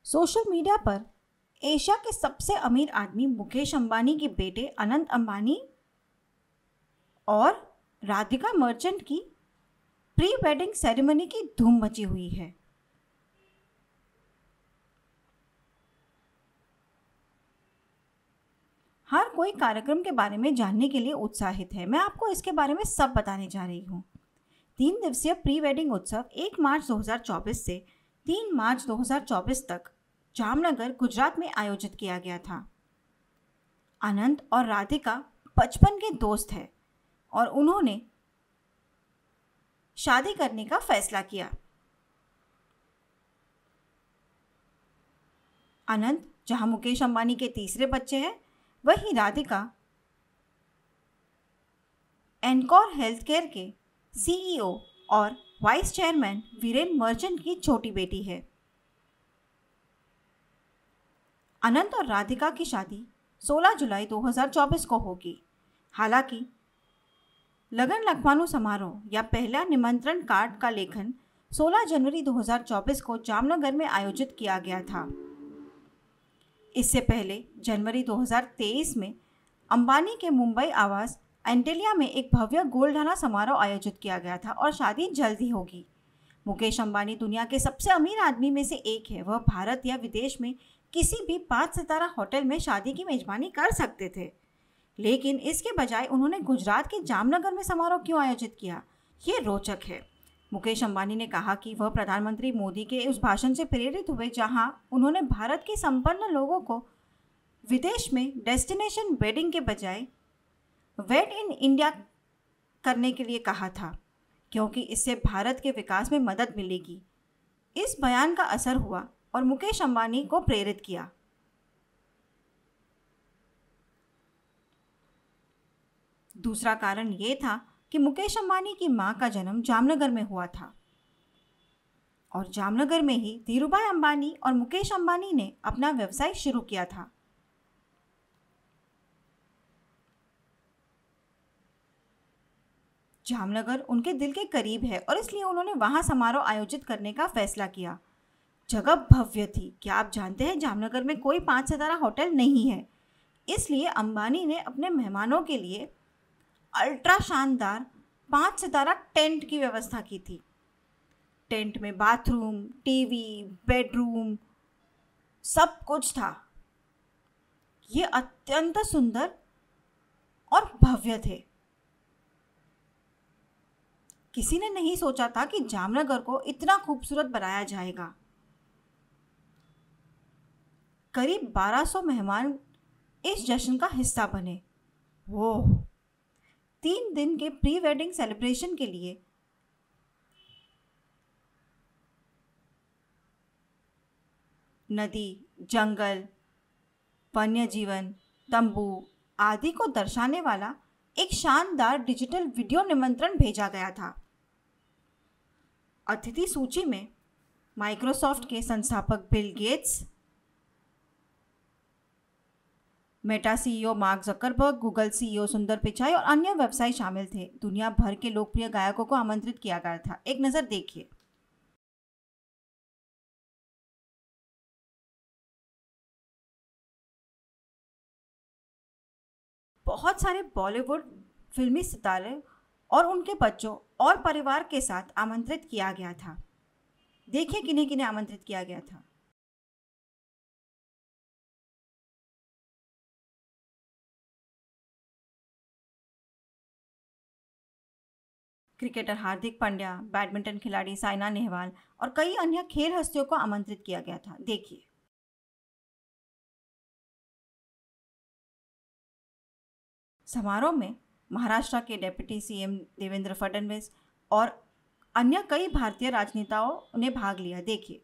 Social media पर Asia के सबसे अमीर आदमी मुकेश अंबानी के बेटे अनंत अंबानी और राधिका मर्चेंट की प्री वेडिंग सेरेमनी की धूम मची हुई है। हर कोई कार्यक्रम के बारे में जानने के लिए उत्साहित है। मैं आपको इसके बारे में सब बताने जा रही हूँ। 3 दिवसीय प्री वेडिंग उत्सव 1 मार्च 2024 से 3 मार्च 2024 तक जामनगर, गुजरात में आयोजित किया गया था। अनंत और राधिका बचपन के दोस्त हैं और उन्होंने शादी करने का फैसला किया। अनंत जहां मुकेश अंबानी के तीसरे बच्चे हैं, वहीं राधिका एनकॉर हेल्थकेयर के सीईओ और वाइस चेयरमैन वीरेन मर्चेंट की छोटी बेटी है। अनंत और राधिका की शादी 16 जुलाई 2024 को होगी। हालांकि लगन लखवानु समारोह या पहला निमंत्रण कार्ड का लेखन 16 जनवरी 2024 को जामनगर में आयोजित किया गया था। इससे पहले जनवरी 2023 में अंबानी के मुंबई आवास एंटेलिया में एक भव्य गोलढाना समारोह आयोजित किया गया था और शादी जल्द ही होगी। मुकेश अंबानी दुनिया के सबसे अमीर आदमी में से एक है। वह भारत या विदेश में किसी भी 5 सितारा होटल में शादी की मेजबानी कर सकते थे, लेकिन इसके बजाय उन्होंने गुजरात के जामनगर में समारोह क्यों आयोजित किया, ये रोचक है। मुकेश अंबानी ने कहा कि वह प्रधानमंत्री मोदी के उस भाषण से प्रेरित हुए जहां उन्होंने भारत के संपन्न लोगों को विदेश में डेस्टिनेशन वेडिंग के बजाय वेड इन इंडिया करने के लिए कहा था, क्योंकि इससे भारत के विकास में मदद मिलेगी। इस बयान का असर हुआ और मुकेश अंबानी को प्रेरित किया। दूसरा कारण ये था कि मुकेश अंबानी की मां का जन्म जामनगर में हुआ था और जामनगर में ही धीरूभाई अंबानी और मुकेश अंबानी ने अपना व्यवसाय शुरू किया था। जामनगर उनके दिल के करीब है और इसलिए उन्होंने वहां समारोह आयोजित करने का फैसला किया। जगह भव्य थी। क्या आप जानते हैं, जामनगर में कोई 5 सितारा होटल नहीं है, इसलिए अंबानी ने अपने मेहमानों के लिए अल्ट्रा शानदार 5 सितारा टेंट की व्यवस्था की थी। टेंट में बाथरूम, टीवी, बेडरूम, सब कुछ था। ये अत्यंत सुंदर और भव्य थे। किसी ने नहीं सोचा था कि जामनगर को इतना खूबसूरत बनाया जाएगा। करीब 1200 मेहमान इस जश्न का हिस्सा बने। वो 3 दिन के प्री वेडिंग सेलिब्रेशन के लिए नदी, जंगल, वन्य जीवन, तंबू आदि को दर्शाने वाला एक शानदार डिजिटल वीडियो निमंत्रण भेजा गया था। अतिथि सूची में माइक्रोसॉफ्ट के संस्थापक Bill Gates, Meta CEO mark Zuckerberg, Google CEO सुंदर पिचाई और अन्य व्यवसायी शामिल थे। दुनिया भर के लोकप्रिय गायकों को आमंत्रित किया गया था। एक नज़र देखिए। बहुत सारे बॉलीवुड फिल्मी सितारे और उनके बच्चों और परिवार के साथ आमंत्रित किया गया था। देखिए किन्हें किन्हें आमंत्रित किया गया था। क्रिकेटर हार्दिक पांड्या, बैडमिंटन खिलाड़ी साइना नेहवाल और कई अन्य खेल हस्तियों को आमंत्रित किया गया था। देखिए। समारोह में महाराष्ट्र के डिप्टी सीएम देवेंद्र फडणवीस और अन्य कई भारतीय राजनेताओं ने भाग लिया। देखिए।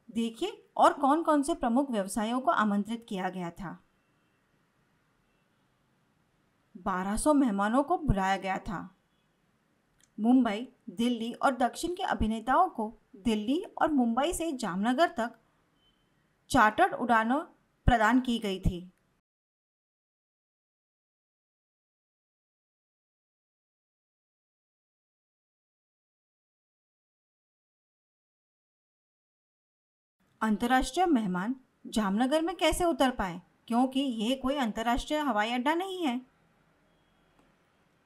देखिए और कौन कौन से प्रमुख व्यवसायों को आमंत्रित किया गया था। 1200 मेहमानों को बुलाया गया था। मुंबई, दिल्ली और दक्षिण के अभिनेताओं को दिल्ली और मुंबई से जामनगर तक चार्टर्ड उड़ानें प्रदान की गई थी। अंतर्राष्ट्रीय मेहमान जामनगर में कैसे उतर पाए, क्योंकि यह कोई अंतर्राष्ट्रीय हवाई अड्डा नहीं है।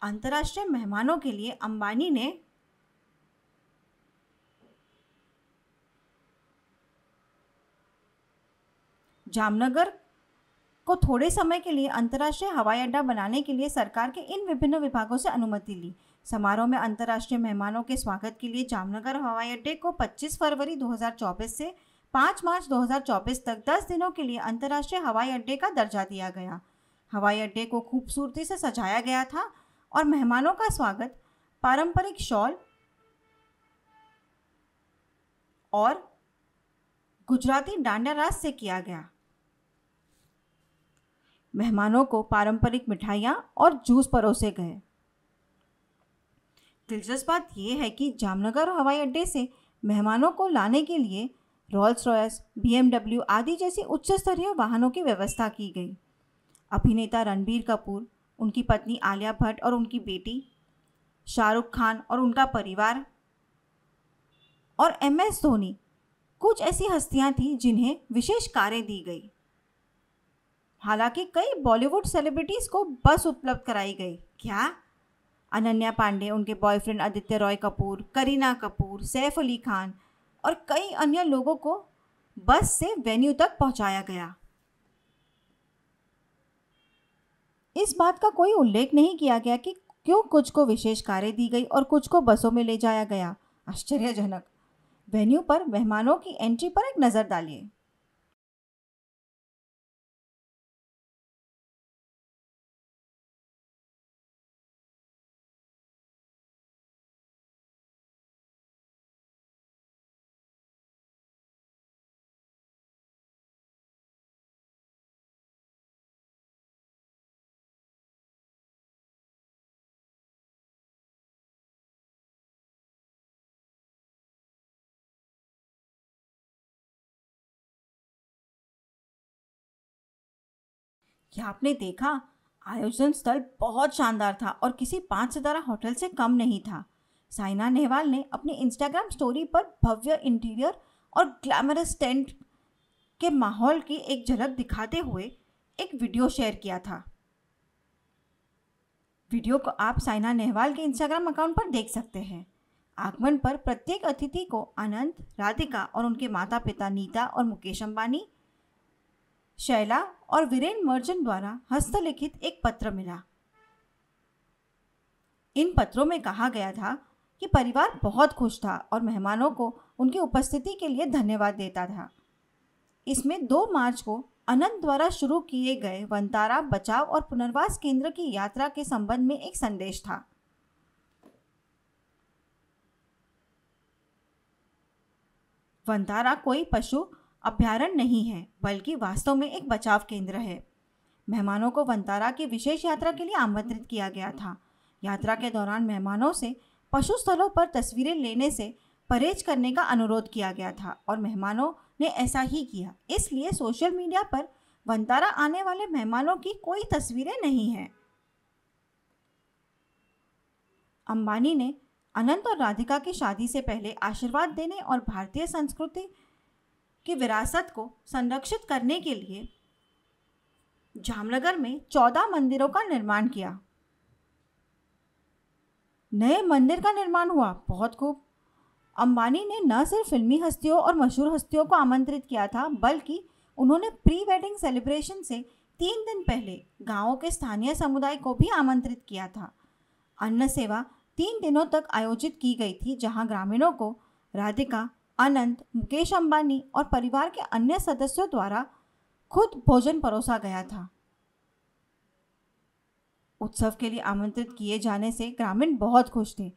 अंतर्राष्ट्रीय मेहमानों के लिए अंबानी ने जामनगर को थोड़े समय के लिए अंतर्राष्ट्रीय हवाई अड्डा बनाने के लिए सरकार के इन विभिन्न विभागों से अनुमति ली। समारोह में अंतर्राष्ट्रीय मेहमानों के स्वागत के लिए जामनगर हवाई अड्डे को 25 फरवरी 2024 से 5 मार्च 2024 तक 10 दिनों के लिए अंतर्राष्ट्रीय हवाई अड्डे का दर्जा दिया गया। हवाई अड्डे को खूबसूरती से सजाया गया था और मेहमानों का स्वागत पारंपरिक शॉल और गुजराती डांडिया रास से किया गया। मेहमानों को पारंपरिक मिठाइयाँ और जूस परोसे गए। दिलचस्प बात यह है कि जामनगर हवाई अड्डे से मेहमानों को लाने के लिए रोल्स रॉयस, BMW आदि जैसी उच्च स्तरीय वाहनों की व्यवस्था की गई। अभिनेता रणबीर कपूर, उनकी पत्नी आलिया भट्ट और उनकी बेटी, शाहरुख खान और उनका परिवार और MS धोनी कुछ ऐसी हस्तियां थीं जिन्हें विशेष कारें दी गई। हालांकि कई बॉलीवुड सेलिब्रिटीज को बस उपलब्ध कराई गई। क्या? अनन्या पांडे, उनके बॉयफ्रेंड आदित्य रॉय कपूर, करीना कपूर, सैफ अली खान और कई अन्य लोगों को बस से वेन्यू तक पहुंचाया गया। इस बात का कोई उल्लेख नहीं किया गया कि क्यों कुछ को विशेष कारें दी गई और कुछ को बसों में ले जाया गया। आश्चर्यजनक। वेन्यू पर मेहमानों की एंट्री पर एक नज़र डालिए। क्या आपने देखा? आयोजन स्थल बहुत शानदार था और किसी 5 सितारा होटल से कम नहीं था। साइना नेहवाल ने अपनी इंस्टाग्राम स्टोरी पर भव्य इंटीरियर और ग्लैमरस टेंट के माहौल की एक झलक दिखाते हुए एक वीडियो शेयर किया था। वीडियो को आप साइना नेहवाल के इंस्टाग्राम अकाउंट पर देख सकते हैं। आगमन पर प्रत्येक अतिथि को अनंत, राधिका और उनके माता पिता नीता और मुकेश अंबानी, शैला और वीरेन मर्चेंट द्वारा हस्तलिखित एक पत्र मिला। इन पत्रों में कहा गया था कि परिवार बहुत खुश था और मेहमानों को उनकी उपस्थिति के लिए धन्यवाद देता था। इसमें 2 मार्च को अनंत द्वारा शुरू किए गए वंतारा बचाव और पुनर्वास केंद्र की यात्रा के संबंध में एक संदेश था। वंतारा कोई पशु अभयारण्य नहीं है, बल्कि वास्तव में एक बचाव केंद्र है। मेहमानों को वंतारा की विशेष यात्रा के लिए आमंत्रित किया गया था। यात्रा के दौरान मेहमानों से पशु स्थलों पर तस्वीरें लेने से परहेज करने का अनुरोध किया गया था और मेहमानों ने ऐसा ही किया। इसलिए सोशल मीडिया पर वंतारा आने वाले मेहमानों की कोई तस्वीरें नहीं हैं। अंबानी ने अनंत और राधिका की शादी से पहले आशीर्वाद देने और भारतीय संस्कृति की विरासत को संरक्षित करने के लिए जामनगर में 14 मंदिरों का निर्माण किया। नए मंदिर का निर्माण हुआ, बहुत खूब। अंबानी ने न सिर्फ फिल्मी हस्तियों और मशहूर हस्तियों को आमंत्रित किया था, बल्कि उन्होंने प्री वेडिंग सेलिब्रेशन से 3 दिन पहले गांवों के स्थानीय समुदाय को भी आमंत्रित किया था। अन्न सेवा 3 दिनों तक आयोजित की गई थी, जहां ग्रामीणों को राधिका, अनंत, मुकेश अंबानी और परिवार के अन्य सदस्यों द्वारा खुद भोजन परोसा गया था। उत्सव के लिए आमंत्रित किए जाने से ग्रामीण बहुत खुश थे।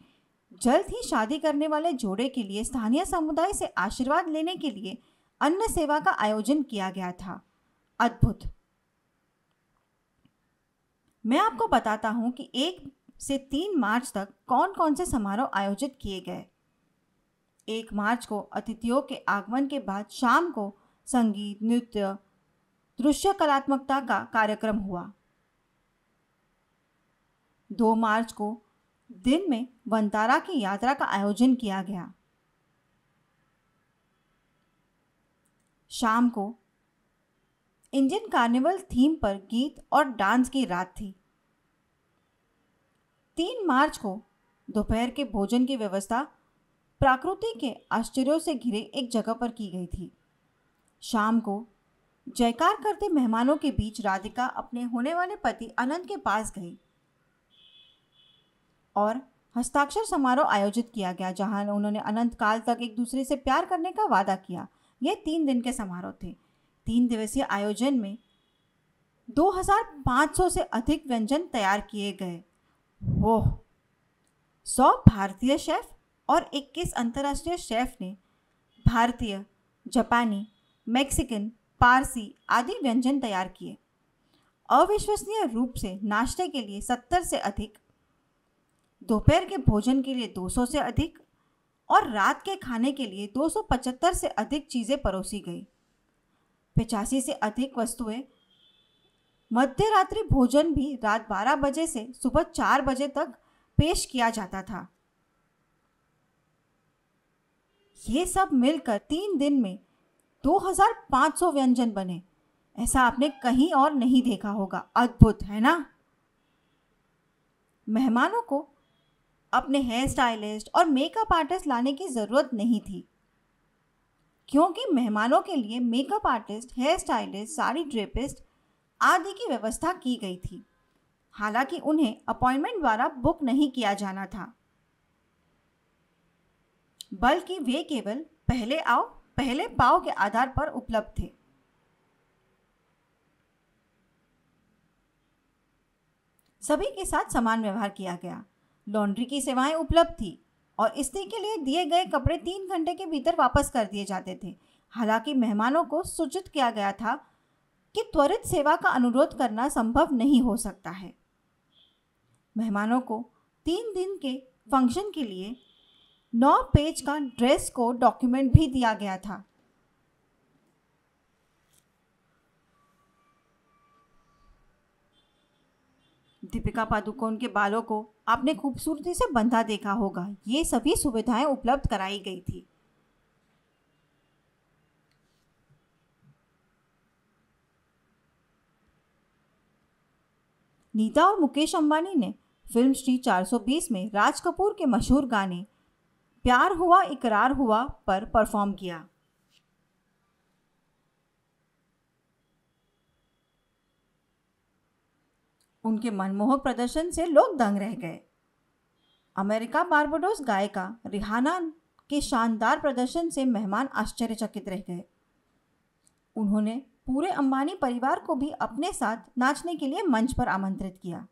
जल्द ही शादी करने वाले जोड़े के लिए स्थानीय समुदाय से आशीर्वाद लेने के लिए अन्न सेवा का आयोजन किया गया था। अद्भुत। मैं आपको बताता हूं कि 1 से 3 मार्च तक कौन कौन से समारोह आयोजित किए गए। 1 मार्च को अतिथियों के आगमन के बाद शाम को संगीत, नृत्य, दृश्य कलात्मकता का कार्यक्रम हुआ। 2 मार्च को दिन में वंतारा की यात्रा का आयोजन किया गया। शाम को इंडियन कार्निवल थीम पर गीत और डांस की रात थी। 3 मार्च को दोपहर के भोजन की व्यवस्था प्रकृति के आश्चर्यों से घिरे एक जगह पर की गई थी। शाम को जयकार करते मेहमानों के बीच राधिका अपने होने वाले पति अनंत के पास गई और हस्ताक्षर समारोह आयोजित किया गया, जहां उन्होंने अनंत काल तक एक दूसरे से प्यार करने का वादा किया। ये 3 दिन के समारोह थे। 3 दिवसीय आयोजन में 2500 से अधिक व्यंजन तैयार किए गए। वो 100 भारतीय शेफ और 21 अंतर्राष्ट्रीय शेफ ने भारतीय, जापानी, मैक्सिकन, पारसी आदि व्यंजन तैयार किए। अविश्वसनीय रूप से नाश्ते के लिए 70 से अधिक, दोपहर के भोजन के लिए 200 से अधिक और रात के खाने के लिए 275 से अधिक चीज़ें परोसी गई। 85 से अधिक वस्तुएं। मध्य रात्रि भोजन भी रात 12 बजे से सुबह 4 बजे तक पेश किया जाता था। ये सब मिलकर 3 दिन में 2500 व्यंजन बने। ऐसा आपने कहीं और नहीं देखा होगा। अद्भुत है ना? मेहमानों को अपने हेयर स्टाइलिस्ट और मेकअप आर्टिस्ट लाने की ज़रूरत नहीं थी, क्योंकि मेहमानों के लिए makeup artist, hair stylist, sari drapist आदि की व्यवस्था की गई थी। हालांकि उन्हें अपॉइंटमेंट द्वारा बुक नहीं किया जाना था, बल्कि वे केवल पहले आओ पहले पाओ के आधार पर उपलब्ध थे। सभी के साथ समान व्यवहार किया गया। लॉन्ड्री की सेवाएं उपलब्ध थी और स्त्री के लिए दिए गए कपड़े 3 घंटे के भीतर वापस कर दिए जाते थे। हालांकि मेहमानों को सूचित किया गया था कि त्वरित सेवा का अनुरोध करना संभव नहीं हो सकता है। मेहमानों को 3 दिन के फंक्शन के लिए 9 पेज का ड्रेस कोड डॉक्यूमेंट भी दिया गया था। दीपिका पादुकोण के बालों को आपने खूबसूरती से बंधा देखा होगा। ये सभी सुविधाएं उपलब्ध कराई गई थी। नीता और मुकेश अंबानी ने फिल्म श्री 420 में राज कपूर के मशहूर गाने प्यार हुआ इकरार हुआ पर परफॉर्म किया। उनके मनमोहक प्रदर्शन से लोग दंग रह गए। अमेरिका बारबाडोस गायिका रिहाना के शानदार प्रदर्शन से मेहमान आश्चर्यचकित रह गए। उन्होंने पूरे अंबानी परिवार को भी अपने साथ नाचने के लिए मंच पर आमंत्रित किया।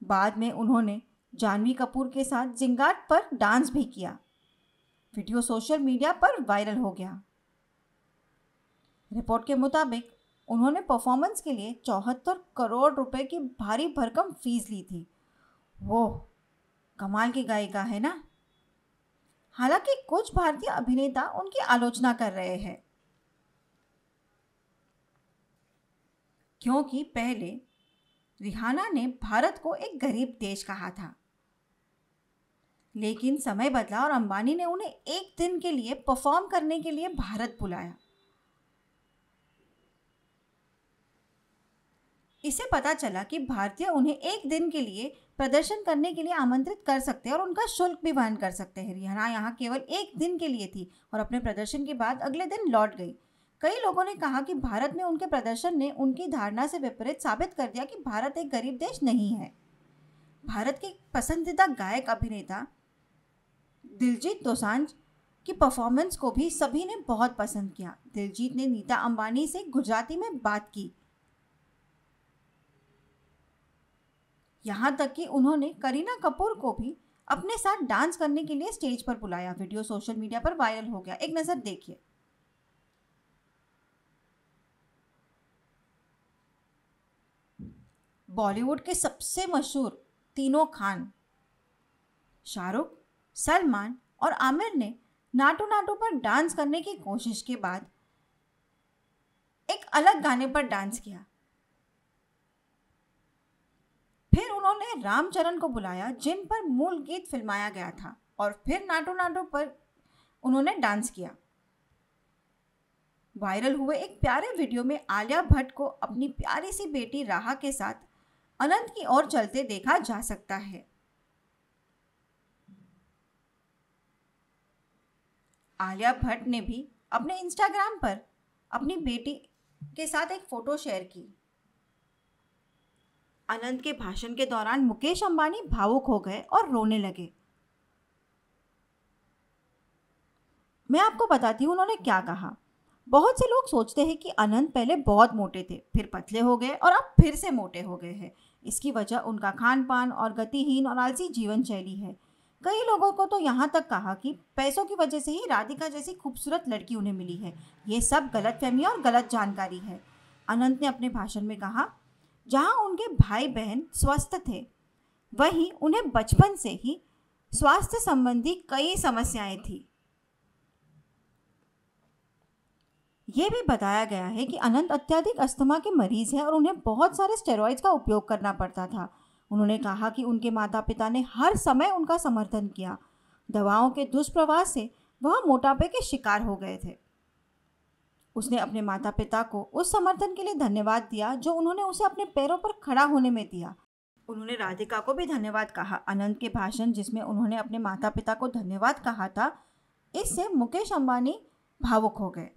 बाद में उन्होंने जानवी कपूर के साथ जिंगाट पर डांस भी किया। वीडियो सोशल मीडिया पर वायरल हो गया। रिपोर्ट के मुताबिक उन्होंने परफॉर्मेंस के लिए 74 करोड़ रुपए की भारी भरकम फीस ली थी। वो कमाल की गायिका है ना? हालांकि कुछ भारतीय अभिनेता उनकी आलोचना कर रहे हैं, क्योंकि पहले रिहाना ने भारत को एक गरीब देश कहा था, लेकिन समय बदला और अंबानी ने उन्हें एक दिन के लिए परफॉर्म करने के लिए भारत बुलाया। इससे पता चला कि भारतीय उन्हें एक दिन के लिए प्रदर्शन करने के लिए आमंत्रित कर सकते हैं और उनका शुल्क भी वहन कर सकते हैं। रिहाना यहाँ केवल एक दिन के लिए थी और अपने प्रदर्शन के बाद अगले दिन लौट गई। कई लोगों ने कहा कि भारत में उनके प्रदर्शन ने उनकी धारणा से विपरीत साबित कर दिया कि भारत एक गरीब देश नहीं है। भारत के पसंदीदा गायक अभिनेता दिलजीत दोसांझ की परफॉर्मेंस को भी सभी ने बहुत पसंद किया। दिलजीत ने नीता अंबानी से गुजराती में बात की, यहाँ तक कि उन्होंने करीना कपूर को भी अपने साथ डांस करने के लिए स्टेज पर बुलाया। वीडियो सोशल मीडिया पर वायरल हो गया। एक नज़र देखिए। बॉलीवुड के सबसे मशहूर तीनों खान शाहरुख, सलमान और आमिर ने नाटू नाटू पर डांस करने की कोशिश के बाद एक अलग गाने पर डांस किया। फिर उन्होंने रामचरण को बुलाया, जिन पर मूल गीत फिल्माया गया था, और फिर नाटू नाटू पर उन्होंने डांस किया। वायरल हुए एक प्यारे वीडियो में आलिया भट्ट को अपनी प्यारी सी बेटी राहा के साथ अनंत की ओर चलते देखा जा सकता है। आलिया भट्ट ने भी अपने इंस्टाग्राम पर अपनी बेटी के साथ एक फोटो शेयर की। अनंत के भाषण के दौरान मुकेश अंबानी भावुक हो गए और रोने लगे। मैं आपको बताती हूँ उन्होंने क्या कहा। बहुत से लोग सोचते हैं कि अनंत पहले बहुत मोटे थे, फिर पतले हो गए और अब फिर से मोटे हो गए हैं। इसकी वजह उनका खान पान और गतिहीन और आलसी जीवन शैली है। कई लोगों को तो यहाँ तक कहा कि पैसों की वजह से ही राधिका जैसी खूबसूरत लड़की उन्हें मिली है। ये सब गलतफहमी और गलत जानकारी है। अनंत ने अपने भाषण में कहा, जहाँ उनके भाई बहन स्वस्थ थे, वहीं उन्हें बचपन से ही स्वास्थ्य संबंधी कई समस्याएं थी। ये भी बताया गया है कि अनंत अत्यधिक अस्थमा के मरीज हैं और उन्हें बहुत सारे स्टेरॉइड्स का उपयोग करना पड़ता था। उन्होंने कहा कि उनके माता पिता ने हर समय उनका समर्थन किया। दवाओं के दुष्प्रभाव से वह मोटापे के शिकार हो गए थे। उसने अपने माता पिता को उस समर्थन के लिए धन्यवाद दिया जो उन्होंने उसे अपने पैरों पर खड़ा होने में दिया। उन्होंने राधिका को भी धन्यवाद कहा। अनंत के भाषण जिसमें उन्होंने अपने माता पिता को धन्यवाद कहा था, इससे मुकेश अंबानी भावुक हो गए।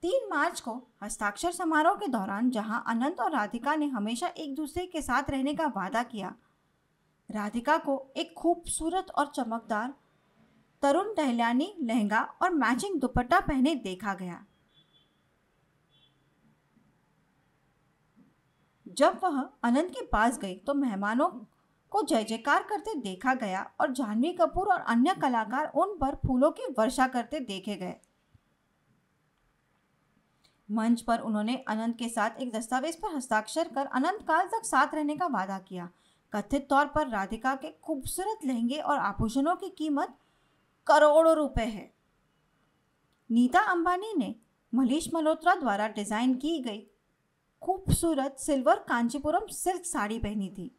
3 मार्च को हस्ताक्षर समारोह के दौरान जहां अनंत और राधिका ने हमेशा एक दूसरे के साथ रहने का वादा किया, राधिका को एक खूबसूरत और चमकदार तरुण टहलियानी लहंगा और मैचिंग दुपट्टा पहने देखा गया। जब वह अनंत के पास गई तो मेहमानों को जय जयकार करते देखा गया और जाह्नवी कपूर और अन्य कलाकार उन पर फूलों की वर्षा करते देखे गए। मंच पर उन्होंने अनंत के साथ एक दस्तावेज पर हस्ताक्षर कर अनंत काल तक साथ रहने का वादा किया। कथित तौर पर राधिका के खूबसूरत लहंगे और आभूषणों की कीमत करोड़ों रुपए है। नीता अंबानी ने मनीष मल्होत्रा द्वारा डिजाइन की गई खूबसूरत सिल्वर कांचीपुरम सिल्क साड़ी पहनी थी।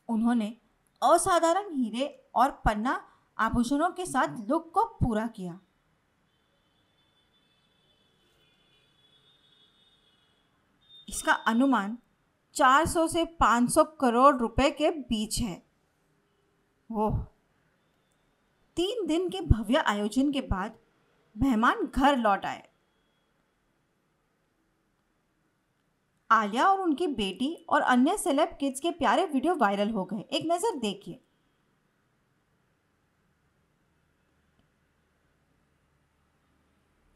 उन्होंने असाधारण हीरे और पन्ना आभूषणों के साथ लुक को पूरा किया। इसका अनुमान 400 से 500 करोड़ रुपए के बीच है। ओह! 3 दिन के भव्य आयोजन के बाद मेहमान घर लौट आए। आलिया और उनकी बेटी और अन्य सेलेब किड्स के प्यारे वीडियो वायरल हो गए। एक नजर देखिए।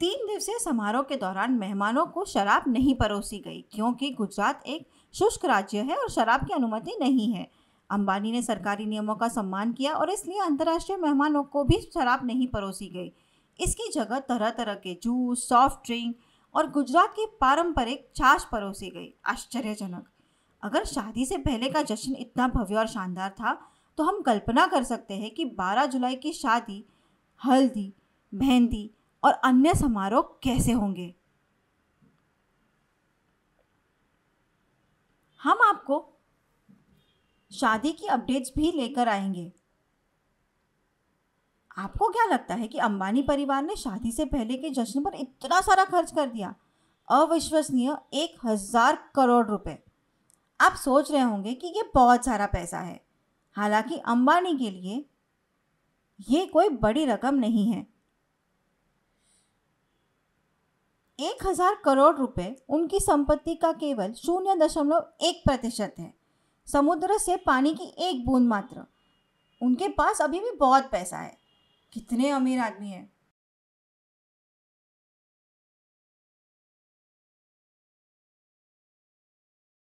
तीन दिवसीय समारोह के दौरान मेहमानों को शराब नहीं परोसी गई क्योंकि गुजरात एक शुष्क राज्य है और शराब की अनुमति नहीं है। अंबानी ने सरकारी नियमों का सम्मान किया और इसलिए अंतर्राष्ट्रीय मेहमानों को भी शराब नहीं परोसी गई। इसकी जगह तरह तरह के जूस, सॉफ्ट ड्रिंक और गुजरात की पारंपरिक छाछ परोसी गई। आश्चर्यजनक। अगर शादी से पहले का जश्न इतना भव्य और शानदार था तो हम कल्पना कर सकते हैं कि 12 जुलाई की शादी, हल्दी, मेहंदी और अन्य समारोह कैसे होंगे। हम आपको शादी की अपडेट्स भी लेकर आएंगे। आपको क्या लगता है कि अंबानी परिवार ने शादी से पहले के जश्न पर इतना सारा खर्च कर दिया? अविश्वसनीय 1000 करोड़ रुपए। आप सोच रहे होंगे कि ये बहुत सारा पैसा है। हालांकि अंबानी के लिए ये कोई बड़ी रकम नहीं है। 1000 करोड़ रुपए उनकी संपत्ति का केवल 0.1% है। समुद्र से पानी की एक बूंद मात्र। उनके पास अभी भी बहुत पैसा है। कितने अमीर आदमी हैं।